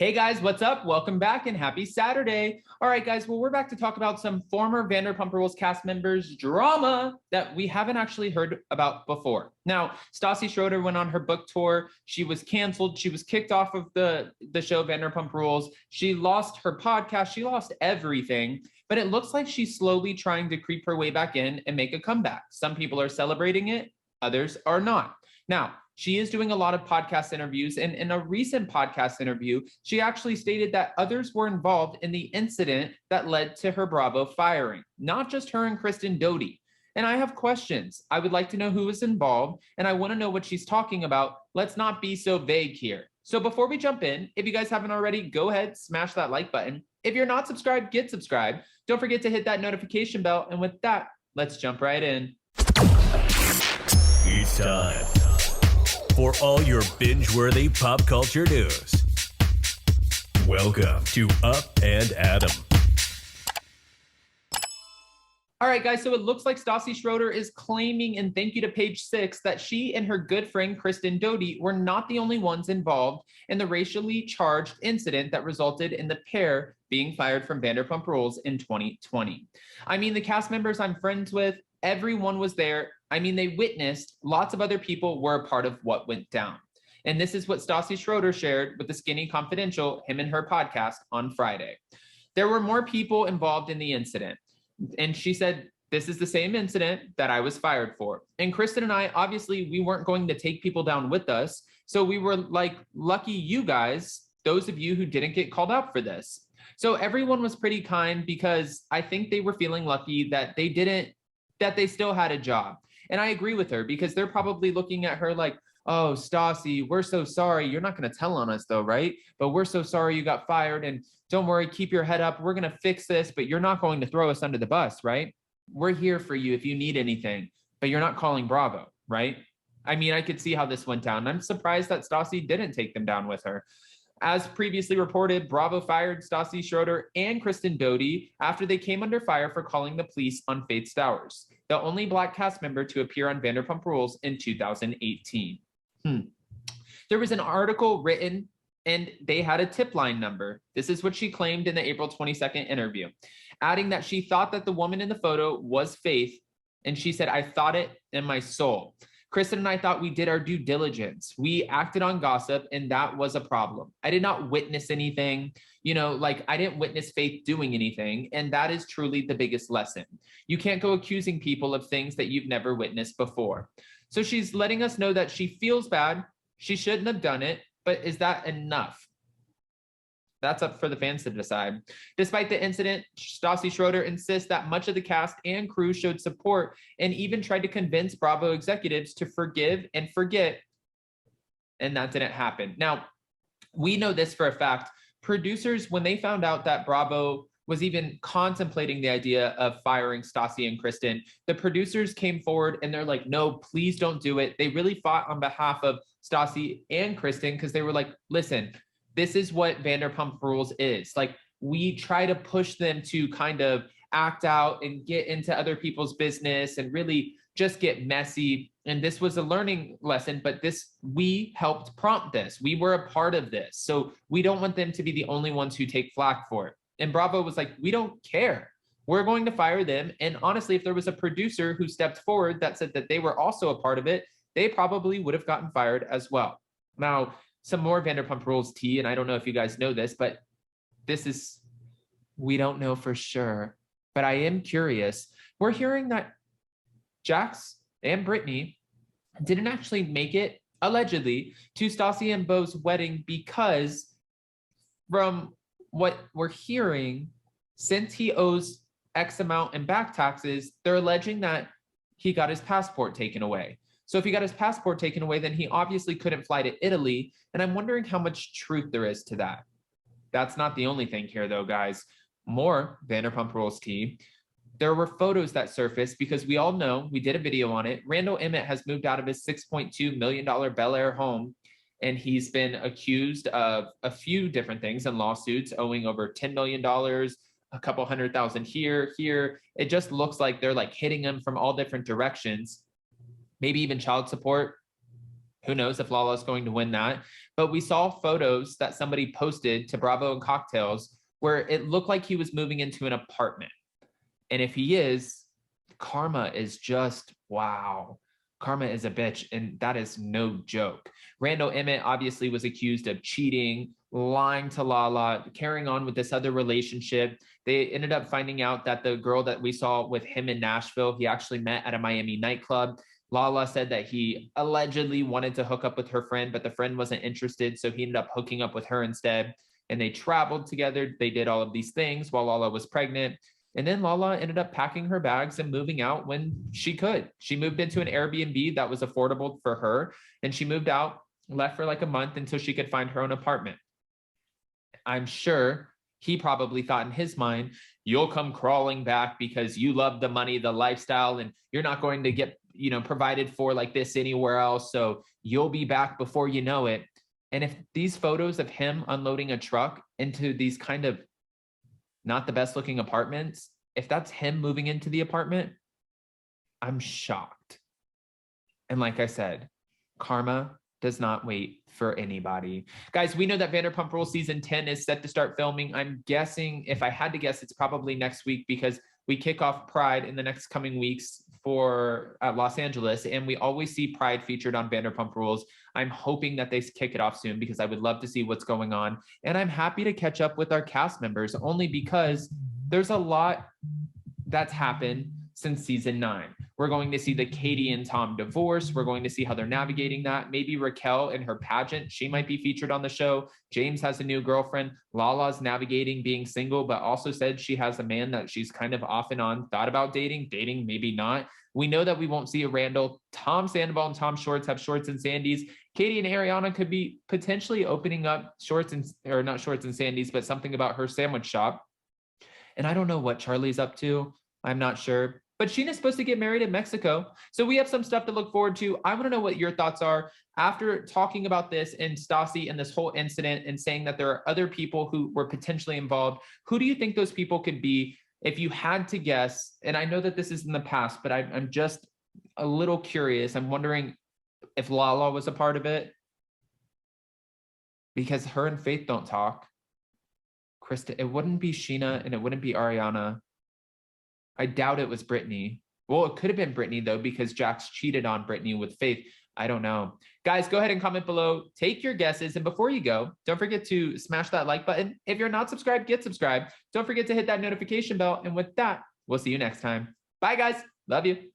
Hey guys, what's up? Welcome back and happy Saturday. All right, guys, well, we're back to talk about some former Vanderpump Rules cast members' drama that we haven't actually heard about before. Now, Stassi Schroeder went on her book tour. She was canceled. She was kicked off of the show Vanderpump Rules. She lost her podcast. She lost everything. But it looks like she's slowly trying to creep her way back in and make a comeback. Some people are celebrating it, others are not. Now, she is doing a lot of podcast interviews, and in a recent podcast interview, she actually stated that others were involved in the incident that led to her Bravo firing, not just her and Kristen Doty. And I have questions. I would like to know who was involved, and I want to know what she's talking about. Let's not be so vague here. So before we jump in, if you guys haven't already, go ahead, smash that like button. If you're not subscribed, get subscribed. Don't forget to hit that notification bell. And with that, let's jump right in. It's time for all your binge-worthy pop culture news. Welcome to Up and Adam. All right, guys, so it looks like Stassi Schroeder is claiming, and thank you to Page 6, that she and her good friend Kristen Doty were not the only ones involved in the racially charged incident that resulted in the pair being fired from Vanderpump Rules in 2020. I mean, the cast members I'm friends with, everyone was there. I mean, they witnessed, lots of other people were a part of what went down. And this is what Stassi Schroeder shared with the Skinny Confidential, him and her podcast, on Friday. There were more people involved in the incident. And she said, this is the same incident that I was fired for. And Kristen and I, obviously, we weren't going to take people down with us. So we were like, lucky you guys, those of you who didn't get called out for this. So everyone was pretty kind because I think they were feeling lucky that they still had a job. And I agree with her because they're probably looking at her like, oh, Stassi, we're so sorry. You're not going to tell on us though, right? But we're so sorry you got fired, and don't worry, keep your head up. We're going to fix this, but you're not going to throw us under the bus, right? We're here for you if you need anything, but you're not calling Bravo, right? I mean, I could see how this went down. I'm surprised that Stassi didn't take them down with her. As previously reported, Bravo fired Stassi Schroeder and Kristen Doty after they came under fire for calling the police on Faith Stowers, the only Black cast member to appear on Vanderpump Rules in 2018. There was an article written and they had a tip line number. This is what she claimed in the April 22nd interview, adding that she thought that the woman in the photo was Faith. And she said, I thought it in my soul. Kristen and I thought we did our due diligence. We acted on gossip, and that was a problem. I did not witness anything, I didn't witness Faith doing anything. And that is truly the biggest lesson. You can't go accusing people of things that you've never witnessed before. So she's letting us know that she feels bad. She shouldn't have done it, but is that enough? That's up for the fans to decide. Despite the incident, Stassi Schroeder insists that much of the cast and crew showed support and even tried to convince Bravo executives to forgive and forget, and that didn't happen. Now, we know this for a fact. Producers, when they found out that Bravo was even contemplating the idea of firing Stassi and Kristen, the producers came forward and they're like, no, please don't do it. They really fought on behalf of Stassi and Kristen because they were like, listen, this is what Vanderpump Rules is. Like, we try to push them to kind of act out and get into other people's business and really just get messy. And this was a learning lesson, but we helped prompt this. We were a part of this. So we don't want them to be the only ones who take flack for it. And Bravo was like, we don't care. We're going to fire them. And honestly, if there was a producer who stepped forward that said that they were also a part of it, they probably would have gotten fired as well. Now, some more Vanderpump Rules tea, and I don't know if you guys know this, but we don't know for sure, but I am curious. We're hearing that Jax and Brittany didn't actually make it, allegedly, to Stassi and Beau's wedding because from what we're hearing, since he owes X amount in back taxes, they're alleging that he got his passport taken away. So if he got his passport taken away, then he obviously couldn't fly to Italy. And I'm wondering how much truth there is to that. That's not the only thing here, though, guys. More Vanderpump Rules tea. There were photos that surfaced because we all know, we did a video on it. Randall Emmett has moved out of his $6.2 million Bel Air home, and he's been accused of a few different things and lawsuits, owing over $10 million, a couple $100,000 here. It just looks like they're like hitting him from all different directions. Maybe even child support. Who knows if Lala is going to win that? But we saw photos that somebody posted to Bravo and Cocktails where it looked like he was moving into an apartment. And if he is, karma is just, wow. Karma is a bitch, and that is no joke. Randall Emmett obviously was accused of cheating, lying to Lala, carrying on with this other relationship. They ended up finding out that the girl that we saw with him in Nashville, he actually met at a Miami nightclub. Lala said that he allegedly wanted to hook up with her friend, but the friend wasn't interested, so he ended up hooking up with her instead. And they traveled together. They did all of these things while Lala was pregnant. And then Lala ended up packing her bags and moving out when she could. She moved into an Airbnb that was affordable for her, and she moved out, left for like a month until she could find her own apartment. I'm sure he probably thought in his mind, you'll come crawling back because you love the money, the lifestyle, and you're not going to get, provided for like this anywhere else. So you'll be back before you know it. And if these photos of him unloading a truck into these kind of not the best looking apartments, if that's him moving into the apartment, I'm shocked. And like I said, karma does not wait for anybody. Guys, we know that Vanderpump Rules season 10 is set to start filming. I'm guessing, if I had to guess, it's probably next week because we kick off Pride in the next coming weeks for Los Angeles, and we always see Pride featured on Vanderpump Rules. I'm hoping that they kick it off soon because I would love to see what's going on. And I'm happy to catch up with our cast members only because there's a lot that's happened since season 9. We're going to see the Katie and Tom divorce. We're going to see how they're navigating that. Maybe Raquel and her pageant, she might be featured on the show. James has a new girlfriend. Lala's navigating being single, but also said she has a man that she's kind of off and on thought about dating, maybe not. We know that we won't see a Randall. Tom Sandoval and Tom Shorts have Shorts and Sandies. Katie and Ariana could be potentially opening up Shorts and, or not Shorts and Sandies, but something about her sandwich shop. And I don't know what Charlie's up to. I'm not sure. But Sheena's supposed to get married in Mexico. So we have some stuff to look forward to. I want to know what your thoughts are after talking about this and Stassi and this whole incident and saying that there are other people who were potentially involved. Who do you think those people could be? If you had to guess, and I know that this is in the past, but I'm just a little curious. I'm wondering if Lala was a part of it because her and Faith don't talk. Krista, it wouldn't be Sheena and it wouldn't be Ariana. I doubt it was Brittany. Well, it could have been Brittany though, because Jax cheated on Brittany with Faith. I don't know. Guys, go ahead and comment below. Take your guesses. And before you go, don't forget to smash that like button. If you're not subscribed, get subscribed. Don't forget to hit that notification bell. And with that, we'll see you next time. Bye, guys. Love you.